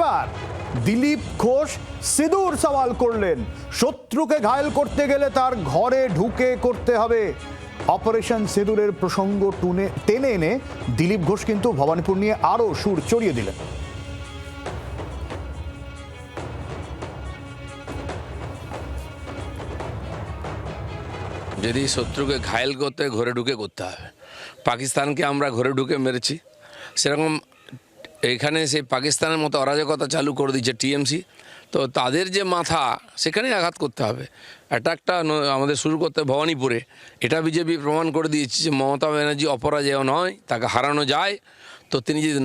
এবার দিলীপ ঘোষ সিঁদুর সওয়াল করলেন। শত্রুকে ঘায়েল করতে গেলে তার ঘরে ঢুকে করতে হবে। অপারেশন সিঁদুরের প্রসঙ্গ টেনে এনে দিলীপ ঘোষ কিন্তু ভবানীপুর নিয়ে আরো সুর চড়িয়ে দিলেন। যদি শত্রুকে ঘায়েল করতে ঘরে ঢুকে করতে হবে। পাকিস্তানকে আমরা ঘরে ঢুকে মেরেছি, সেরকম এখানে সেই পাকিস্তানের মতো অরাজকতা চালু করে দিচ্ছে টিএমসি। তো তাদের যে মাথা, সেখানে আঘাত করতে হবে। অ্যাটাকটা আমাদের শুরু করতে ভবানীপুরে। এটা বিজেপি প্রমাণ করে দিয়েছে যে মমতা ব্যানার্জি অপরাজেয় নয়, তাকে হারানো যায়। তো তিনি যদি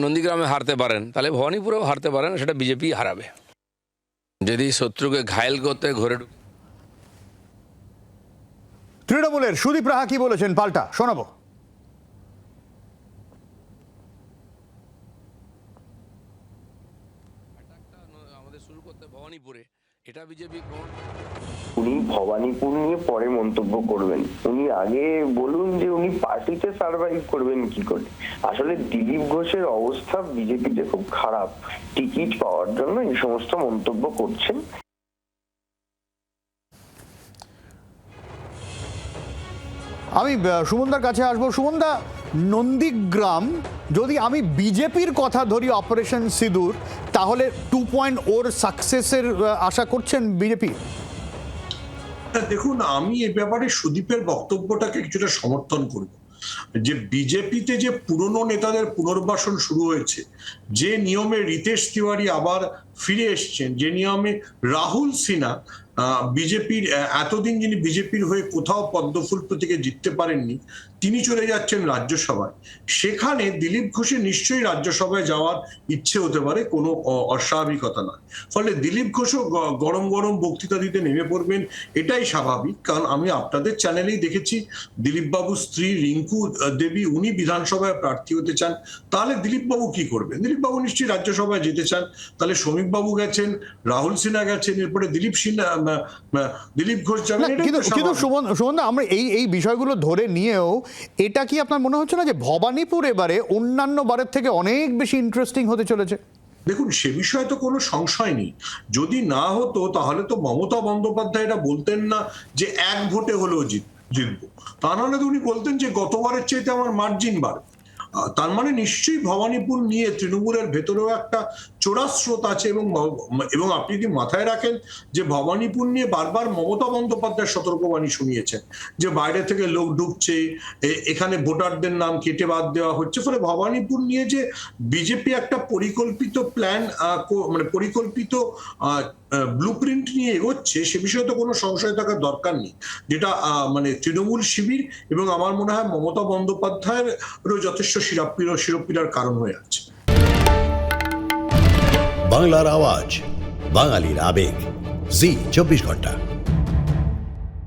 নন্দীগ্রামে হারতে পারেন, তাহলে ভবানীপুরেও হারতে পারেন, সেটা বিজেপি হারাবে। যদি শত্রুকে ঘায়েল করতে ঘরে ঢুকে। তৃণমূলের সুদীপ রাহা কি বলেছেন পাল্টা শোনাবো। আমাদের শুরু করতে ভবানীপুরে। এটা বিজেপি উনি ভবানীপুর নিয়ে পরে মন্তব্য করবেন। উনি আগে বলুন যে উনি পার্টিতে সার্ভাইভ করবেন কি করে। আসলে দিলীপ ঘোষের অবস্থা বিজেপিতে খুব খারাপ, টিকিট পাওয়ার জন্য এই সমস্ত মন্তব্য করছেন। আমি সুমনদার কাছে আসবো। সুমনদা, নন্দীগ্রাম যদি আমি বিজেপির কথা ধরি অপারেশন সিঁদুর, তাহলে 2.0 সাকসেসের আশা করছেন বিজেপি? দেখুন, আমি এ ব্যাপারে সুদীপের বক্তব্যটাকে কিছুটা সমর্থন করব। যে বিজেপিতে যে পুরনো নেতাদের পুনর্বাসন শুরু হয়েছে, যে নিয়মে রিতেশ তিওয়ারি আবার ফিরে এসছেন, যে নিয়মে রাহুল সিনহা বিজেপির এতদিন যিনি বিজেপির হয়ে কোথাও পদ্মফুল প্রতীকে জিততে পারেননি, তিনি চলে যাচ্ছেন রাজ্যসভায়। সেখানে দিলীপ ঘোষের নিশ্চয়ই রাজ্যসভায় যাওয়ার ইচ্ছে হতে পারে, কোনো অস্বাভাবিকতা নয়। ফলে দিলীপ ঘোষও গরম গরম বক্তৃতা দিতে নেমে পড়বেন, এটাই স্বাভাবিক। কারণ আমি আপনাদের চ্যানেলেই দেখেছি দিলীপ বাবুর স্ত্রী রিঙ্কু দেবী, উনি বিধানসভায় প্রার্থী হতে চান। তাহলে দিলীপ বাবু কি করবেন? দিলীপ বাবু নিশ্চয়ই রাজ্যসভায় যেতে চান। তাহলে শ্রমিক বাবু গেছেন, রাহুল সিনহা গেছেন, এরপরে দিলীপ ঘোষ যাবেন। কিন্তু সুমনদা, আমরা এই বিষয়গুলো ধরে নিয়েও এটা কি আপনার মনে হচ্ছে না যে ভবানীপুর এবারে অন্যান্য বারের থেকে অনেক বেশি ইন্টারেস্টিং হতে চলেছে? দেখুন, সে বিষয়ে তো কোনো সংশয় নেই। যদি না হতো তাহলে তো মমতা বন্দ্যোপাধ্যায় এটা বলতেন না যে এক ভোটে হলেও জিতবো। তা নাহলে তো উনি বলতেন যে গতবারের চাইতে আমার মার্জিন বাড়বে। তার মানে নিশ্চয়ই ভবানীপুর নিয়ে তৃণমূলের ভেতরেও একটা চোরা স্রোত আছে। এবং আপনি যদি মাথায় রাখেন যে ভবানীপুর নিয়ে বারবার মমতা বন্দ্যোপাধ্যায় সতর্কবাণী শুনিয়েছেন যে বাইরে থেকে লোক ঢুকছে, এখানে ভোটারদের নাম কেটে বাদ দেওয়া হচ্ছে। ফলে ভবানীপুর নিয়ে যে বিজেপি একটা পরিকল্পিত প্ল্যান, মানে পরিকল্পিত ব্লুপ্রিন্ট নিয়ে এগোচ্ছে, সে বিষয়ে তো কোনো সংশয় থাকার দরকার নেই। যেটা মানে তৃণমূল শিবির এবং আমার মনে হয় মমতা বন্দ্যোপাধ্যায়েরও যথেষ্ট শিরোপীড়ার কারণ হয়ে আছে। বাংলার আওয়াজ, বাঙালির আবেগ, জি 24 ঘন্টা।